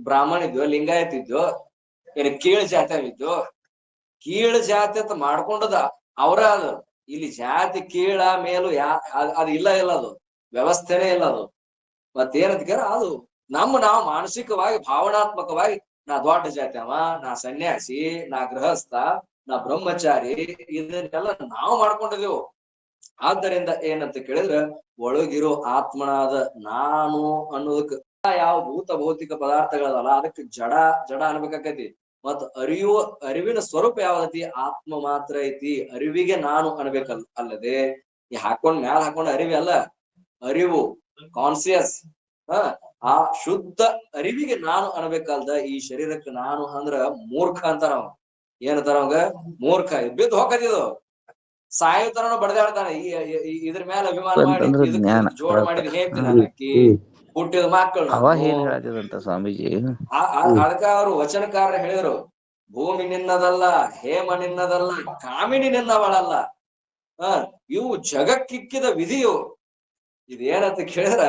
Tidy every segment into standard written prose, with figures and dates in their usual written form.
ಬ್ರಾಹ್ಮಣ ಇದ್ಯೋ ಲಿಂಗಾಯತ್ ಇದ್ಯೋ ಏನ್ ಕೀಳ್ ಜಾತಿ ಇದ್ಯೋ ಕೀಳ್ ಜಾತಿ ಅಂತ ಮಾಡ್ಕೊಂಡದ ಅವ್ರ ಅದು ಇಲ್ಲಿ ಜಾತಿ ಕೀಳ ಮೇಲು ಅದು ಇಲ್ಲ ಅದು ವ್ಯವಸ್ಥೆನೇ ಇಲ್ಲ ಅದು ಮತ್ತೇನಂತ ಅದು ನಾವು ಮಾನಸಿಕವಾಗಿ ಭಾವನಾತ್ಮಕವಾಗಿ ನಾ ದೊಡ್ಡ ಜಾತಿ ಅವ ನಾ ಸನ್ಯಾಸಿ ನಾ ಗೃಹಸ್ಥ ನಾ ಬ್ರಹ್ಮಚಾರಿ ಇದನ್ನೆಲ್ಲ ನಾವು ಮಾಡ್ಕೊಂಡಿದೆವು. ಆದ್ದರಿಂದ ಏನಂತ ಕೇಳಿದ್ರೆ ಒಳಗಿರೋ ಆತ್ಮನಾದ ನಾನು ಅನ್ನೋದಕ್ಕೆ ಯಾವ ಭೂತ ಭೌತಿಕ ಪದಾರ್ಥಗಳಲ್ಲ ಅದಕ್ಕೆ ಜಡ ಅನ್ಬೇಕಾಕೈತಿ. ಮತ್ ಅರಿವಿನ ಸ್ವರೂಪ ಯಾವದೈತಿ ಆತ್ಮ ಮಾತ್ರ ಐತಿ. ಅರಿವಿಗೆ ನಾನು ಅನ್ಬೇಕಲ್ಲ ಅಲ್ಲದೆ ಈ ಮ್ಯಾಲ ಹಾಕೊಂಡ್ ಅರಿವಿ ಅಲ್ಲ, ಅರಿವು ಕಾನ್ಸಿಯಸ್ ಆ ಶುದ್ಧ ಅರಿವಿಗೆ ನಾನು ಅನ್ಬೇಕಲ್ದ ಈ ಶರೀರಕ್ಕೆ ನಾನು ಅಂದ್ರ ಮೂರ್ಖ ಅಂತಾರ ಅವ. ಏನಂತಾರ ಅವಂಗ ಮೂರ್ಖ. ಬಿದ್ದು ಹೋಗದಿದು ಸಾಯೋ ತರನು ಬಡದಾಡ್ತಾನೆ ಇದ್ರ ಮೇಲೆ ಅಭಿಮಾನ ಮಾಡಿ ಇದಕ್ಕೆ ಜೋಡ್ ಮಾಡಿದ್ ಹೇಳ್ತೀನಿ ಹಾಕಿ ಹುಟ್ಟಿದ ಮಕ್ಕಳು ಸ್ವಾಮೀಜಿ ಅದಕ್ಕ ಅವರು ವಚನಕಾರ ಹೇಳಿದ್ರು ಭೂಮಿ ನಿನ್ನದಲ್ಲ, ಹೇಮ ನಿನ್ನದಲ್ಲ, ಕಾಮಿನಿ ನಿನ್ನವಳಲ್ಲ. ಇವು ಜಗಕ್ಕಿಕ್ಕಿದ ವಿಧಿಯು. ಇದೇನಂತ ಕೇಳಿದ್ರ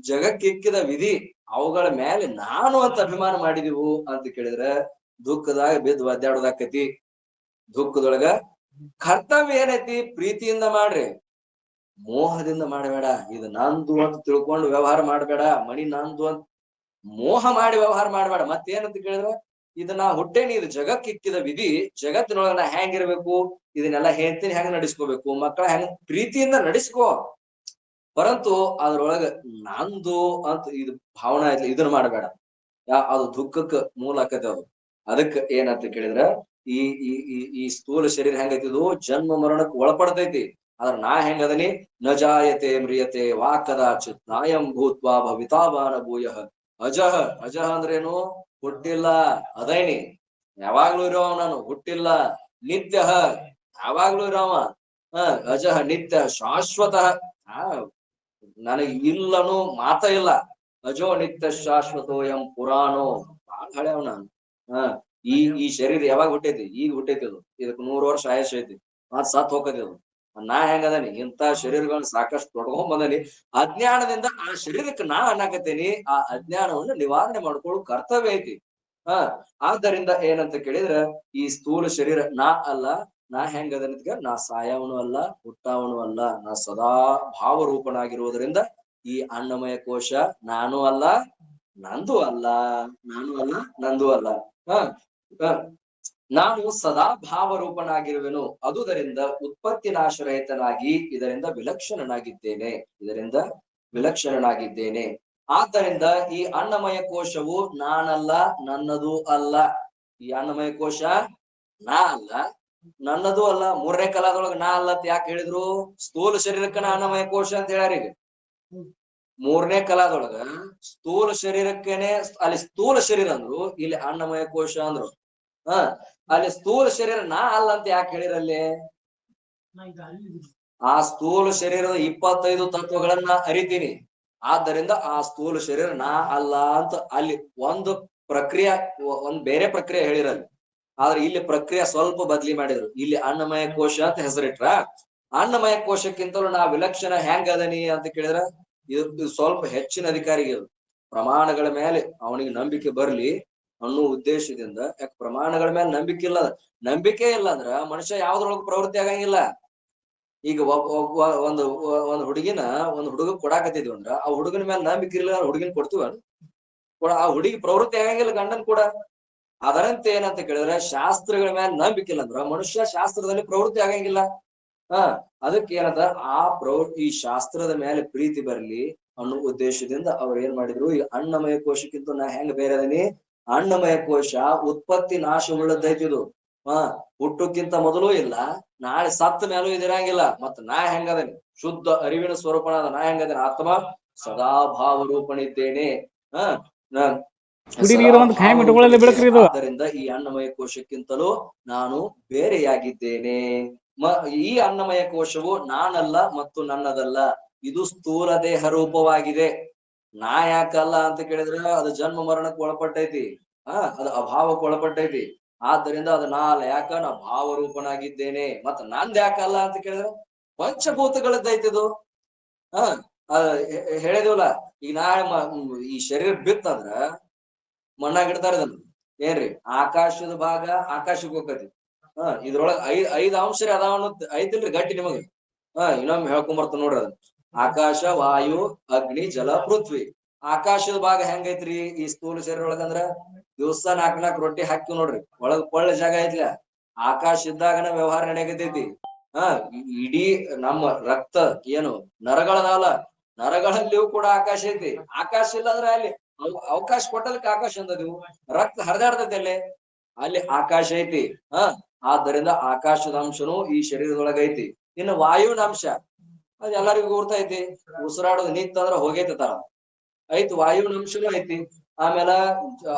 ಜಗಕ್ಕಿಕ್ಕಿದ ವಿಧಿ. ಅವುಗಳ ಮೇಲೆ ನಾನು ಅಂತ ಅಭಿಮಾನ ಮಾಡಿದೀವು ಅಂತ ಕೇಳಿದ್ರೆ ದುಃಖದಾಗ ಬಿದ್ದು ಒದ್ದಾಡೋದಾಕತಿ. ದುಃಖದೊಳಗ ಕರ್ತವ್ಯ ಏನೈತಿ? ಪ್ರೀತಿಯಿಂದ ಮಾಡ್ರಿ, ಮೋಹದಿಂದ ಮಾಡಬೇಡ. ಇದು ನಂದು ಅಂತ ತಿಳ್ಕೊಂಡು ವ್ಯವಹಾರ ಮಾಡಬೇಡ. ಮಣಿ ನಂದು ಅಂತ ಮೋಹ ಮಾಡಿ ವ್ಯವಹಾರ ಮಾಡಬೇಡ. ಮತ್ತೇನಂತ ಕೇಳಿದ್ರ ಇದು ನಾ ಹುಟ್ಟೇನಿ, ಇದು ಜಗಕ್ಕಿಕ್ಕಿದ ವಿಧಿ. ಜಗತ್ತಿನೊಳಗ ನಾ ಹೆಂಗಿರ್ಬೇಕು, ಇದನ್ನೆಲ್ಲ ಹೇಳ್ತೀನಿ, ಹೆಂಗ್ ನಡೆಸ್ಕೋಬೇಕು, ಮಕ್ಕಳ ಹೆಂಗ್ ಪ್ರೀತಿಯಿಂದ ನಡೆಸ್ಕೋ. ಪರಂತು ಅದ್ರೊಳಗ ನಂದು ಅಂತ ಇದು ಭಾವನಾ ಐತಿ, ಇದನ್ನ ಮಾಡಬೇಡ. ಅದು ದುಃಖಕ್ಕೆ ಮೂಲ ಆಕತಿ. ಅದು ಅದಕ್ಕೆ ಏನಂತ ಕೇಳಿದ್ರ ಈ ಈ ಈ ಈ ಸ್ಥೂಲ ಶರೀರ ಹೆಂಗೈತಿದು ಜನ್ಮ ಮರಣಕ್ಕೆ ಒಳಪಡ್ತೈತಿ. ಆದ್ರ ನಾ ಹೆಂಗದನಿ ನ ಜಾಯತೆ ಮ್ರಿಯತೆ ವಾ ಕದಾಚಿತ್ ನಾಯಂ ಭೂತ್ವಾ ಭವಿತಾವಾನ ಭೂಯಃ ಅಜಃ. ಅಜಃ ಅಂದ್ರೇನು? ಹುಟ್ಟಿಲ್ಲ, ಅದೈನಿ ಯಾವಾಗ್ಲೂ ಇರೋವ ನಾನು, ಹುಟ್ಟಿಲ್ಲ. ನಿತ್ಯ ಯಾವಾಗ್ಲೂ ಇರೋವ. ಅಜಃ ನಿತ್ಯ ಶಾಶ್ವತ. ನನಗೆ ಇಲ್ಲನು ಮಾತ ಇಲ್ಲ. ಅಜೋ ನಿತ್ಯ ಶಾಶ್ವತೋ ಎಂ ಪುರಾಣೋ. ಬಾಳ ಹಳೆವ್ ನಾನು. ಈ ಶರೀರ ಯಾವಾಗ ಹುಟ್ಟೈತಿ? ಈಗ ಹುಟ್ಟೈತಿ. ಇದಕ್ 100 ವರ್ಷ ಆಯುಷ್ ಐತಿ. ಮತ್ ಸತ್ ಹೋಗತಿ. ನಾ ಹೆಂಗದನಿ ಇಂಥ ಶರೀರಗಳನ್ನ ಸಾಕಷ್ಟು ತೊಡ್ಕೊಂಡ್ ಬಂದನಿ. ಅಜ್ಞಾನದಿಂದ ಆ ಶರೀರಕ್ಕೆ ನಾ ಅನ್ನಕತ್ತೇನಿ. ಆ ಅಜ್ಞಾನವನ್ನು ನಿವಾರಣೆ ಮಾಡ್ಕೊಳ್ಳೋ ಕರ್ತವ್ಯ ಐತಿ. ಆದ್ದರಿಂದ ಏನಂತ ಕೇಳಿದ್ರ ಈ ಸ್ಥೂಲ ಶರೀರ ನಾ ಅಲ್ಲ. ನಾ ಹೆಂಗದನಿತ್ಗ ನಾ ಸಾಯವನು ಅಲ್ಲ, ಹುಟ್ಟಾವನು ಅಲ್ಲ. ನಾ ಸದಾ ಭಾವರೂಪನಾಗಿರುವುದರಿಂದ ಈ ಅನ್ನಮಯ ಕೋಶ ನಾನು ಅಲ್ಲ, ನಂದು ಅಲ್ಲ. ನಾನು ಅಲ್ಲ, ನಂದು ಅಲ್ಲ. ನಾನು ಸದಾ ಭಾವರೂಪನಾಗಿರುವೆನು. ಅದುದರಿಂದ ಉತ್ಪತ್ತಿ ನಾಶರಹಿತನಾಗಿ ಇದರಿಂದ ವಿಲಕ್ಷಣನಾಗಿದ್ದೇನೆ. ಆದ್ದರಿಂದ ಈ ಅನ್ನಮಯ ಕೋಶವು ನಾನಲ್ಲ, ನನ್ನದು ಅಲ್ಲ. ಈ ಅನ್ನಮಯ ಕೋಶ ನಾ ಅಲ್ಲ, ನನ್ನದು ಅಲ್ಲ. 3ನೇ ಕಲಾದೊಳಗ ನಾ ಅಲ್ಲ ಅಂತ ಯಾಕೆ ಹೇಳಿದ್ರು? ಸ್ಥೂಲ ಶರೀರಕ್ಕ ನಾ ಅನ್ನಮಯ ಕೋಶ ಅಂತ ಹೇಳ್ಯಾರ. ಈಗ 3ನೇ ಕಲಾದೊಳಗ ಸ್ಥೂಲ ಶರೀರಕ್ಕೇನೆ ಅಲ್ಲಿ ಸ್ಥೂಲ ಶರೀರ ಅಂದ್ರು, ಇಲ್ಲಿ ಅನ್ನಮಯ ಕೋಶ ಅಂದ್ರು. ಅಲ್ಲಿ ಸ್ಥೂಲ ಶರೀರ ನಾ ಅಲ್ಲ ಅಂತ ಯಾಕೆ ಹೇಳಿರಲ್ಲಿ? ಆ ಸ್ಥೂಲ ಶರೀರದ 25 ತತ್ವಗಳನ್ನ ಅರಿತೀನಿ. ಆದ್ದರಿಂದ ಆ ಸ್ಥೂಲ ಶರೀರ ನಾ ಅಲ್ಲ ಅಂತ ಅಲ್ಲಿ ಒಂದು ಬೇರೆ ಪ್ರಕ್ರಿಯೆ ಹೇಳಿರಲ್ಲಿ. ಆದ್ರೆ ಇಲ್ಲಿ ಪ್ರಕ್ರಿಯೆ ಸ್ವಲ್ಪ ಬದ್ಲಿ ಮಾಡಿದ್ರು. ಇಲ್ಲಿ ಅನ್ನಮಯ ಕೋಶ ಅಂತ ಹೆಸರಿಟ್ರ. ಅನ್ನಮಯ ಕೋಶಕ್ಕಿಂತಲೂ ನಾ ವಿಲಕ್ಷಣ ಹೆಂಗ್ ಅದನಿ ಅಂತ ಕೇಳಿದ್ರ ಇದು ಸ್ವಲ್ಪ ಹೆಚ್ಚಿನ ಅಧಿಕಾರಿಗೆ ಪ್ರಮಾಣಗಳ ಮೇಲೆ ಅವನಿಗೆ ನಂಬಿಕೆ ಬರ್ಲಿ ಅನ್ನೋ ಉದ್ದೇಶದಿಂದ. ಯಾಕೆ ಪ್ರಮಾಣಗಳ ಮೇಲೆ ನಂಬಿಕೆ ಇಲ್ಲ ಅಂದ್ರ ಮನುಷ್ಯ ಯಾವ್ದ್ರೊಳಗ ಪ್ರವೃತ್ತಿ ಆಗಂಗಿಲ್ಲ. ಈಗ ಒಂದು ಹುಡುಗ ಕೊಡಾಕತ್ತಿದ್ವಿ ಅಂದ್ರ ಆ ಹುಡುಗನ ಮೇಲೆ ನಂಬಿಕೆ ಇಲ್ಲ, ಹುಡುಗಿನ ಕೊಡ್ತೀವ? ಆ ಹುಡುಗಿ ಪ್ರವೃತ್ತಿ ಆಗಂಗಿಲ್ಲ, ಗಂಡನ್ ಕೂಡ. ಅದರಂತೆ ಏನಂತ ಕೇಳಿದ್ರೆ ಶಾಸ್ತ್ರಗಳ ಮೇಲೆ ನಂಬಿಕೆ ಇಲ್ಲ ಅಂದ್ರ ಮನುಷ್ಯ ಶಾಸ್ತ್ರದಲ್ಲಿ ಪ್ರವೃತ್ತಿ ಆಗಂಗಿಲ್ಲ. ಅದಕ್ಕೆ ಏನಂತ ಈ ಶಾಸ್ತ್ರದ ಮೇಲೆ ಪ್ರೀತಿ ಬರ್ಲಿ ಅನ್ನೋ ಉದ್ದೇಶದಿಂದ ಅವ್ರು ಏನ್ ಮಾಡಿದ್ರು, ಈ ಅನ್ನಮಯ ಕೋಶಕ್ಕಿಂತ ನಾ ಹೆಂಗ್ ಬೇರೆ ಅದೀನಿ? ಅನ್ನಮಯ ಕೋಶ ಉತ್ಪತ್ತಿ ನಾಶ ಉಳ್ಳದ್ದೈತಿದು. ಹುಟ್ಟಕ್ಕಿಂತ ಮೊದಲು ಇಲ್ಲ, ನಾಳೆ ಸತ್ತ ಮೇಲೂ ಇದಿರಂಗಿಲ್ಲ. ಮತ್ ನಾ ಹೆಂಗದೇನಿ? ಶುದ್ಧ ಅರಿವಿನ ಸ್ವರೂಪನಾದ ನಾ ಹೆಂಗದೇನಿ? ಆತ್ಮ ಸದಾ ಭಾವರೂಪನಿದ್ದೇನೆ. ಆದ್ದರಿಂದ ಈ ಅನ್ನಮಯ ಕೋಶಕ್ಕಿಂತಲೂ ನಾನು ಬೇರೆಯಾಗಿದ್ದೇನೆ. ಈ ಅನ್ನಮಯ ಕೋಶವು ನಾನಲ್ಲ ಮತ್ತು ನನ್ನದಲ್ಲ. ಇದು ಸ್ಥೂಲ ದೇಹ ರೂಪವಾಗಿದೆ. ನಾ ಯಾಕಲ್ಲ ಅಂತ ಕೇಳಿದ್ರೆ ಅದು ಜನ್ಮ ಮರಣಕ್ಕೆ ಒಳಪಟ್ಟೈತಿ. ಅದು ಅಭಾವಕ್ಕೆ ಒಳಪಟ್ಟೈತಿ. ಆದ್ದರಿಂದ ಅದು ನಾ ಅಲ್ಲ. ಯಾಕ? ನಾ ಭಾವರೂಪನಾಗಿದ್ದೇನೆ. ಮತ್ತ ನಂದ್ ಯಾಕಲ್ಲ ಅಂತ ಕೇಳಿದ್ರೆ ಪಂಚಭೂತಗಳದ್ದೈತಿದು. ಹೇಳಿದಿವಲ್ಲ, ಈಗ ನಾಳೆ ಈ ಶರೀರ ಬಿತ್ತಂದ್ರ ಮಣ್ಣಾಗ ಇಡ್ತಾರ ಇದನ್ನ. ಏನ್ರಿ ಆಕಾಶದ ಭಾಗ ಆಕಾಶಕ್ಕೆ ಹೋಗತಿ. ಇದ್ರೊಳಗ ಐದ್ ಅಂಶ ರೀ ಅದಾವ ಅನ್ನೋದ್ ಐತಿಲ್ರಿ ಗಟ್ಟಿ ನಿಮಗ. ಇನ್ನೊಮ್ಮೆ ಹೇಳ್ಕೊಂಡ್ ಬರ್ತ ನೋಡ್ರಿ ಅದನ್ನ. ಆಕಾಶ, ವಾಯು, ಅಗ್ನಿ, ಜಲ, ಪೃಥ್ವಿ. ಆಕಾಶದ ಭಾಗ ಹೆಂಗೈತ್ರಿ ಈ ಸ್ಥೂಲ ಶರೀರ ಒಳಗಂದ್ರ ದಿವಸ 4 ರೊಟ್ಟಿ ಹಾಕಿ ನೋಡ್ರಿ, ಒಳಗ್ ಕೊಳ್ಳ ಜಾಗ ಐತ್ಲ. ಆಕಾಶ ಇದ್ದಾಗನ ವ್ಯವಹಾರ ನಡೆಯಕತೈತಿ. ಇಡೀ ನಮ್ಮ ರಕ್ತ ಏನು ನರಗಳದಾವಲ್ಲ, ನರಗಳಲ್ಲಿಯೂ ಕೂಡ ಆಕಾಶ ಐತಿ. ಆಕಾಶ ಇಲ್ಲ ಅಂದ್ರೆ ಅಲ್ಲಿ ಅವಕಾಶ ಕೊಟ್ಟದಕ್ಕೆ ಆಕಾಶ ಅಂದದಿವು. ರಕ್ತ ಹರಿದಾಡ್ತೈತಿ ಅಲ್ಲಿ ಆಕಾಶ ಐತಿ. ಆದ್ದರಿಂದ ಆಕಾಶದ ಅಂಶನು ಈ ಶರೀರದೊಳಗ ಐತಿ. ಇನ್ನು ವಾಯುವಿನ ಅಂಶ ಅದ್ ಎಲ್ಲರಿಗೂ ಗುರ್ತೈತಿ. ಉಸಿರಾಡೋದು ನಿಂತಂದ್ರ ಹೋಗೈತತಾರ ಐತಿ, ವಾಯುವಿನ ಅಂಶನೂ ಐತಿ. ಆಮೇಲ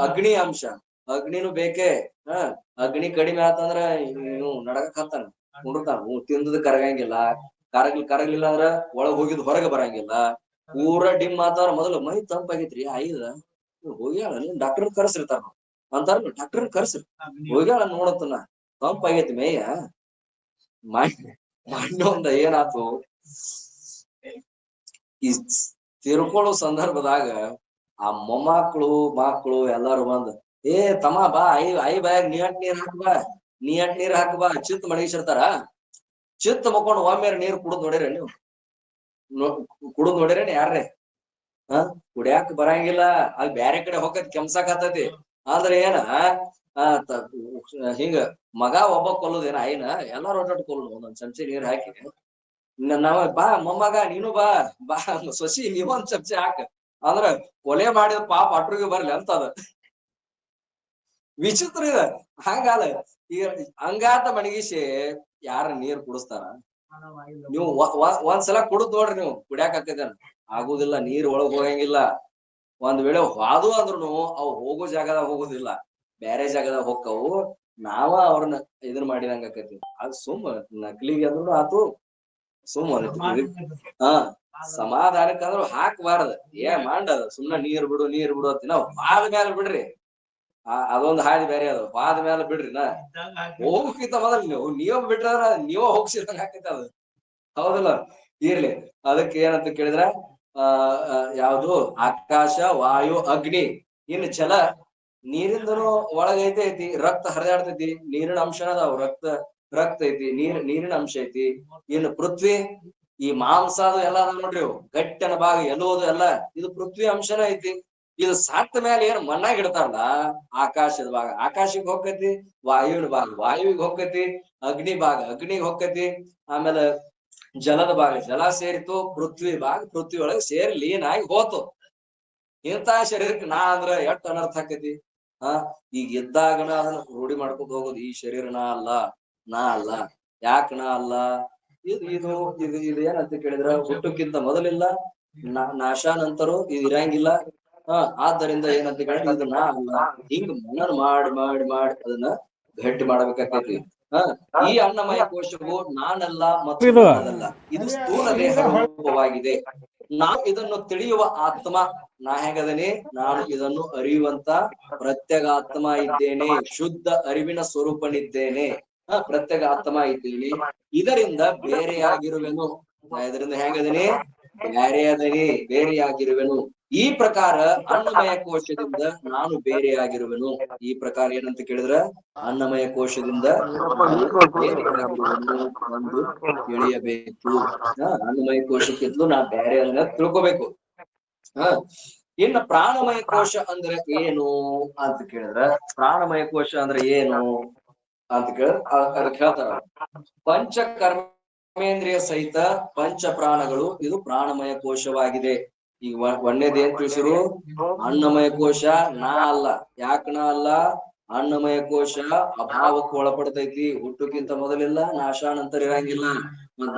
ಅಗ್ನಿ ಅಂಶ, ಅಗ್ನಿನೂ ಬೇಕೇ. ಅಗ್ನಿ ಕಡಿಮೆ ಆತಂದ್ರ ನೀವು ನಡಗಕ್ ಹತ್ತಾನ, ಕುಂಡ್ರತಾನ. ತಿಂದದ ಕರಗಂಗಿಲ್ಲ, ಕರಗ್ಲಿಲ್ಲ ಅಂದ್ರ ಒಳಗ್ ಹೋಗಿದ್ ಹೊರಗೆ ಬರಂಗಿಲ್ಲ. ಪೂರಾ ಡಿಮ್ ಆತಾರ. ಮೊದಲು ಮೈ ತಂಪಾಗೈತ್ರಿ, ಐದ ಹೋಗ್ಯಾಳ ನೀನ್ ಡಾಕ್ಟರ್ ಕರ್ಸಿರ್ತಾರ ಅಂತಾರ. ಡಾಕ್ಟರ್ ಕರ್ಸ್ರಿ, ಹೋಗ್ಯಾಳ ನೋಡತ್ತನ ತಂಪಾಗೈತಿ ಮೇಯ. ಮಣ್ಣೊಂದ ಏನಾತು, ಈ ತಿರ್ಕೊಳ್ಳೋ ಸಂದರ್ಭದಾಗ ಆ ಮಕ್ಕಳು ಎಲ್ಲಾರು ಬಂದ್, ತಮ್ಮ ಬಾ, ಐ ಬಾಯಾಗ ನೀರ್ ಹಾಕ್ಬಾ, ನೀರ್ ಹಾಕ್ಬಾ ಚಿತ್ ಮಡಗಿಸಿರ್ತಾರ. ಚಿತ್ ಮಕ್ಕೊಂಡು ಒಮ್ಮೆ ನೀರ್ ಕುಡುದ್ ನೋಡಿರ ನೀವು? ಕುಡುದ್ ನೋಡಿರೇನ್ ಯಾರ್ರೆ? ಕುಡಿಯಾಕ ಬರಂಗಿಲ್ಲ. ಅಲ್ಲಿ ಬ್ಯಾರೆ ಕಡೆ ಹೋಗತ್ ಕೆಮ್ಸಾಕ್ ಹತ್ತತಿ. ಆದ್ರೆ ಏನ ಹಿಂಗ ಮಗ ಒಬ್ಬ ಕೊಲ್ಲುದೇನ ಐನ ಎಲ್ಲಾರು ಒಟ್ಟೊಟ್ಟು ಕೊಲ್ಲುದು. ಒಂದೊಂದ್ ಚಮಚಿ ನೀರ್ ಹಾಕಿ ನಾವ ಬಾ ಮೊಮ್ಮಗ ನೀನು ಬಾ ಸೊಸಿ ನೀವೊಂದ್ ಚಮಚಿ ಹಾಕ ಅಂದ್ರ ಕೊಲೆ ಮಾಡಿದ ಪಾಪ ಅಟ್ರಿಗೆ ಬರ್ಲಿ ಅಂತದ. ವಿಚಿತ್ರ ಇದ. ಹಂಗಾಲ ಈಗ ಹಂಗಾತ ಮಣಗಿಸಿ ಯಾರ ನೀರ್ ಕುಡಿಸ್ತಾರ? ನೀವು ಒಂದ್ಸಲ ಕುಡುದ್ ನೋಡ್ರಿ, ನೀವು ಕುಡಿಯಾಕ ಹಾಕದೇನ ಆಗುದಿಲ್ಲ. ನೀರ್ ಒಳಗ್ ಹೋಗಂಗಿಲ್ಲ. ಒಂದ್ ವೇಳೆ ಹಾದು ಅಂದ್ರುನು ಅವು ಹೋಗೋ ಜಾಗದಾಗ ಹೋಗುದಿಲ್ಲ, ಬೇರೆ ಜಾಗದಾಗ ಹೋಕ್ಕವು. ನಾವ ಅವ್ರನ್ನ ಇದನ್ ಮಾಡಿದಂಗ ಆಕತಿ. ಅದ್ ಸುಮ್ಮ ನಕ್ಲಿಗೆ ಅಂದ್ರೂ ಆತು, ಸುಮ್ಮ ಸಮಾಧಾನಕ್ಕಂದ್ರು ಹಾಕ್ಬಾರ್ದ. ಮಾಡದ ಸುಮ್ನ ನೀರ್ ಬಿಡು ಅಂತ ನಾವ್ ಹಾದ ಮ್ಯಾಲ ಬಿಡ್ರಿ. ಅದೊಂದ್ ಹಾದಿ ಬೇರೆ ಅದ. ಹಾದ ಮ್ಯಾಲ ಬಿಡ್ರಿ. ಹೋಗಕ್ಕಿಂತ ಮೊದಲ್ ನೀವ ಬಿಟ್ರ ನೀವ ಹೋಗ್ಸಿದಂಗ ಹಾಕೈತಿ ಅದು. ಹೌದಲ್ಲ? ಇರ್ಲಿ. ಅದಕ್ಕೆ ಏನಂತ ಕೇಳಿದ್ರ ಯಾವ್ದು ಆಕಾಶ, ವಾಯು, ಅಗ್ನಿ. ಇನ್ನು ಜಲ, ನೀರಿಂದನು ಒಳಗೈತೆ ಐತಿ. ರಕ್ತ ಹರಿದಾಡ್ತೈತಿ, ನೀರಿನ ಅಂಶನ ಅದಾವ. ರಕ್ತ ಐತಿ, ನೀರಿನ ಅಂಶ ಐತಿ. ಇನ್ನು ಪೃಥ್ವಿ, ಈ ಮಾಂಸ ಅದು ಎಲ್ಲ ಅದಾವ ನೋಡ್ರಿ, ಗಟ್ಟಿನ ಭಾಗ ಎಲುವುದು ಎಲ್ಲ ಇದು ಪೃಥ್ವಿ ಅಂಶನ ಐತಿ. ಇದು ಸತ್ತ ಮೇಲೆ ಏನ್ ಮಣ್ಣಾಗ ಇಡ್ತಾರಲ್ಲ, ಆಕಾಶದ ಭಾಗ ಆಕಾಶಕ್ಕೆ ಹೋಗ್ತೈತಿ, ವಾಯುವಿನ ಭಾಗ ವಾಯುವಿಗೆ ಹೋಗ್ತೈತಿ, ಅಗ್ನಿ ಭಾಗ ಅಗ್ನಿಗೆ ಹೋಗ್ತೈತಿ. ಆಮೇಲೆ ಜಲದ ಭಾಗ ಜಲ ಸೇರಿತು, ಪೃಥ್ವಿ ಭಾಗ ಪೃಥ್ವಿ ಒಳಗೆ ಸೇರಿ ಲೀನ್ ಆಗಿ ಹೋತು. ಇಂಥ ಶರೀರಕ್ಕೆ ನಾ ಅಂದ್ರ ಎಷ್ಟ್ ಅನರ್ಥ ಆಕೈತಿ. ಈಗ ಇದ್ದಾಗನ ಅದನ್ನ ರೂಢಿ ಮಾಡ್ಕೊಂಡು ಹೋಗೋದು. ಈ ಶರೀರ ನಾ ಅಲ್ಲ. ಯಾಕ ನಾ ಅಲ್ಲ? ಇದು ಏನಂತ ಕೇಳಿದ್ರ, ಹುಟ್ಟಕ್ಕಿಂತ ಮೊದಲಿಲ್ಲ, ನಾಶಾನಂತರೂ ಇದು ಇರಂಗಿಲ್ಲ. ಆದ್ದರಿಂದ ಏನಂತ ಕೇಳಿದ್ರೆ ಇದು ನಾ ಅಲ್ಲ. ಹಿಂಗ್ ಮನನ ಮಾಡಿ ಅದನ್ನ ಗಟ್ಟಿ ಮಾಡ್ಬೇಕಾಕೈತಿ. ಈ ಅನ್ನಮಯ ಕೋಶವು ನಾನಲ್ಲ ಮತ್ತು ನನ್ನದಲ್ಲ, ಇದು ಸ್ಥೂಲ ದೇಹ ರೂಪವಾಗಿದೆ. ನಾವು ಇದನ್ನು ತಿಳಿಯುವ ಆತ್ಮ ನಾ ಹೆಂಗದನಿ, ನಾನು ಇದನ್ನು ಅರಿಯುವಂತ ಪ್ರತ್ಯೇಕ ಆತ್ಮ ಇದ್ದೇನೆ, ಶುದ್ಧ ಅರಿವಿನ ಸ್ವರೂಪನಿದ್ದೇನೆ. ಪ್ರತ್ಯೇಕ ಆತ್ಮ ಇದ್ದೀನಿ, ಇದರಿಂದ ಬೇರೆಯಾಗಿರುವೆನು. ನಾ ಇದರಿಂದ ಹೆಂಗದನಿ, ಬೇರೆಯಾಗಿರುವೆನು. ಈ ಪ್ರಕಾರ ಅನ್ನಮಯ ಕೋಶದಿಂದ ನಾನು ಬೇರೆಯಾಗಿರುವೆನು. ಈ ಪ್ರಕಾರ ಏನಂತ ಕೇಳಿದ್ರ, ಅನ್ನಮಯ ಕೋಶದಿಂದ ಬೇರೆಯಾಗಿರುವೆನು ಎಂದು ತಿಳಿಯಬೇಕು. ಅನ್ನಮಯ ಕೋಶಕ್ಕಿಂತಲೂ ನಾ ಬೇರೆ ಅಂತ ತಿಳ್ಕೊಬೇಕು. ಇನ್ನು ಪ್ರಾಣಮಯ ಕೋಶ ಅಂದ್ರೆ ಏನು ಅಂತ ಕೇಳಿದ್ರ, ಪ್ರಾಣಮಯ ಕೋಶ ಅಂದ್ರೆ ಏನು ಅಂತ ಕೇಳಿದ್ರ ಅದಕ್ಕೆ ಹೇಳ್ತಾರ, ಪಂಚ ಕರ್ಮೇಂದ್ರಿಯ ಸಹಿತ ಪಂಚ ಪ್ರಾಣಗಳು ಇದು ಪ್ರಾಣಮಯ ಕೋಶವಾಗಿದೆ. ಈಗ ಒಂದೇದ್ ಏನ್ ತಿಳಿಸಿರು, ಅನ್ನಮಯ ಕೋಶ ನಾ ಅಲ್ಲ. ಯಾಕ ನಾ ಅಲ್ಲ? ಅನ್ನಮಯ ಕೋಶ ಅಭಾವಕ್ಕೆ ಒಳಪಡ್ತೈತಿ. ಹುಟ್ಟಕ್ಕಿಂತ ಮೊದಲಿಲ್ಲ, ನಾಶಾನಂತರ ಇರಂಗಿಲ್ಲ.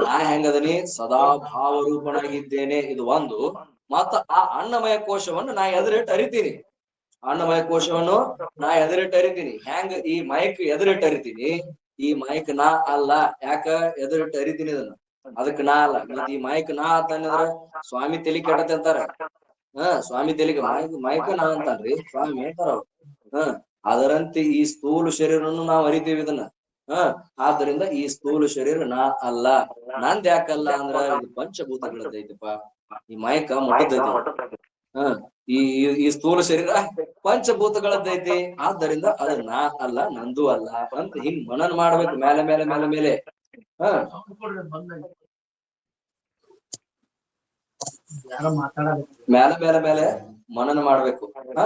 ನಾ ಹೆಂಗದನಿ, ಸದಾ ಭಾವ ರೂಪನಾಗಿದ್ದೇನೆ. ಇದು ಒಂದು. ಮತ್ತ ಆ ಅನ್ನಮಯ ಕೋಶವನ್ನು ನಾ ಎದುರಿಟ್ಟು ಅರಿತೀನಿ. ಅನ್ನಮಯ ಕೋಶವನ್ನು ನಾ ಎದುರಿಟ್ಟು ಅರಿತೀನಿ. ಹೆಂಗ ಈ ಮೈಕ್ ಎದುರಿಟ್ಟು ಅರಿತೀನಿ, ಈ ಮೈಕ್ ನಾ ಅಲ್ಲ. ಯಾಕ ಎದುರಿಟ್ಟು ಅರಿತೀನಿ ಇದನ್ನ, ಅದಕ್ ನಾ ಅಲ್ಲ. ಮತ್ ಈ ಮೈಕ್ ನಾ ಅಂತಂದ್ರ ಸ್ವಾಮಿ ತಲಿ ಕೆಟ್ಟತಿ ಅಂತಾರ. ಸ್ವಾಮಿ ತೆಲಿಗೆ ಮೈಕ ನಾ ಅಂತನ್ರಿ ಸ್ವಾಮಿ ಅಂತಾರ ಅವ್ರು. ಅದರಂತೆ ಈ ಸ್ಥೂಲ ಶರೀರವನ್ನು ನಾವು ಅರಿತೀವಿ ಇದನ್ನ. ಆದ್ದರಿಂದ ಈ ಸ್ಥೂಲ ಶರೀರ ನಾ ಅಲ್ಲ. ನಂದ್ ಯಾಕಲ್ಲ ಅಂದ್ರ ಇದು ಪಂಚಭೂತಗಳದ್ದೈತಪ್ಪ. ಈ ಮೈಕ ಮುಟ್ಟದೈತಿ, ಹ ಈ ಸ್ಥೂಲ ಶರೀರ ಪಂಚಭೂತಗಳದ್ದೈತಿ. ಆದ್ದರಿಂದ ಅದು ನಾ ಅಲ್ಲ, ನಂದು ಅಲ್ಲ ಅಂತ ಹಿಂಗ್ ಮನನ ಮಾಡ್ಬೇಕು ಮೇಲೆ ಮೇಲೆ ಮೇಲೆ ಮೇಲೆ. ಹ ಮೇಲೆ ಮೇಲೆ ಮೇಲೆ ಮನನ ಮಾಡ್ಬೇಕು. ಹ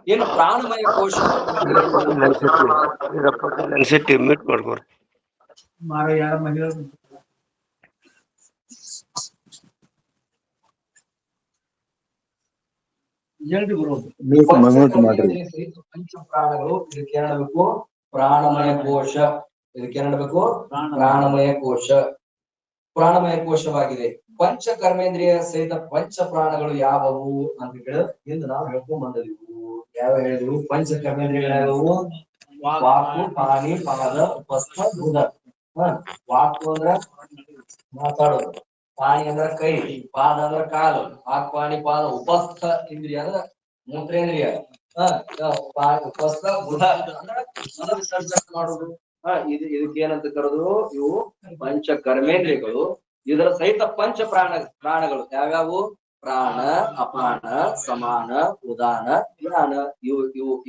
ಇನ್ನು ಪ್ರಾಣಮಯ ಕೋಶ ಮ್ಯೂಟ್ ಮಾಡ್ಕೋರಿ. ಪಂಚ ಪ್ರಾಣಗಳು ಇದಕ್ಕೆ ಏನಾಗಬೇಕು? ಪ್ರಾಣಮಯ ಕೋಶ. ಇದಕ್ಕೆ ಏನಾಗಬೇಕು? ಪ್ರಾಣಮಯ ಕೋಶ. ಪ್ರಾಣಮಯ ಕೋಶವಾಗಿದೆ. ಪಂಚ ಕರ್ಮೇಂದ್ರಿಯ ಸಹಿತ ಪಂಚ ಪ್ರಾಣಗಳು ಯಾವುವು ಅಂತ ಹೇಳಿ ಇಂದು ನಾವು ಹೇಳ್ಕೊಂಡ್ ಬಂದಿದ್ವು. ಯಾವ ಹೇಳಿದ್ವು? ಪಂಚ ಕರ್ಮೇಂದ್ರಿಯಗಳು ವಾಕು, ಪಾಣಿ, ಪಾದ, ಉಪಸ್ಥ, ಬುಧ. ವಾಕು ಅಂದ್ರ ಮಾತಾಡೋದು, ಪಾಣಿ ಅಂದ್ರ ಕೈ, ಪಾದ ಅಂದ್ರ ಕಾಲು, ವಾಕ್ಪಾಣಿ ಪಾದ. ಉಪಸ್ಥ ಇಂದ್ರಿಯ ಅಂದ್ರ ಮೂತ್ರೇಂದ್ರಿಯ. ಉಪಸ್ಥ ಬುಧ ಅಂದ್ರ ಮಲ ವಿಸರ್ಜನೆ ಮಾಡೋದು. ಇದಕ್ಕೆ ಏನಂತ ಕರೆದು? ಇವು ಪಂಚ ಕರ್ಮೇಂದ್ರಿಯಗಳು. ಇದರ ಸಹಿತ ಪಂಚ ಪ್ರಾಣಗಳು ಯಾವ್ಯಾವು? ಪ್ರಾಣ, ಅಪಾನ, ಸಮಾನ, ಉದಾನ, ಜ್ಞಾನ.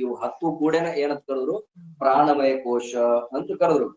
ಇವು 10 ಕೂಡೇನ ಏನಂತ ಕರೆದ್ರು? ಪ್ರಾಣಮಯ ಕೋಶ ಅಂತ ಕರೆದ್ರು.